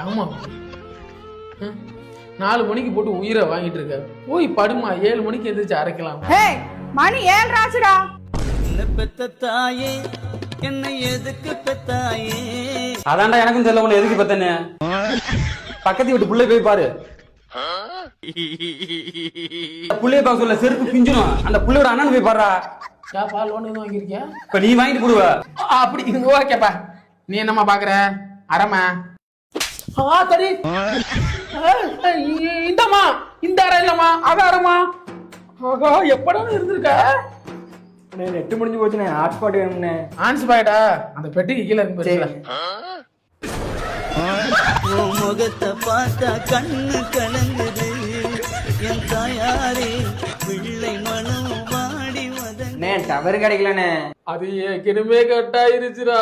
ஆமா 4 மணிக்கு போட்டு உயிரை வாங்கிட்டு இருக்க. போய் படுமா, 7 மணிக்கு எந்திரிச்சு அரைக்கலாம். மணி 7 ஆச்சுடா. என்ன பெத்த தாயே, என்னை எதுக்கு பெத்தாயே? அதான்டா எனக்கும் தெரியல உன்னை எதுக்கு பெத்தனே. பக்கத்து வீட்டு புள்ளை போய் பாரு. புள்ளைய பார்க்க சொல்ல செருப்பு பிஞ்சிடும். அந்த புள்ளையோட அண்ணன் போய் பாருடா. பால் ஒண்ணு எதுவும் வாங்கிருக்கியா? இப்ப நீ வாங்கிட்டு போடுவ. அப்படி ஓகேப்பா. நீ என்னம்மா பாக்குற? அரமா தடி இந்தம்மா, இந்த அறை இல்லம்மா, அத அரமா. ஆகா, எப்படா இருந்திருக்க? நெட்டு முடிஞ்சு போச்சுண்ணே. ஹாட்ஸ்பாட் வேணும்ண்ணே. ஆன்ஸ்பாய்டா அந்த பெட்டிக்கு கீழே இருக்கு. முகத்தை பார்த்தா கண்ணு கலங்குது. என் தாயாரே பிள்ளை மனம் வாடி வதங்க. டவர் கிடைக்கலண்ணே. அது ஏற்கனவே கட்டாயிருச்சுடா.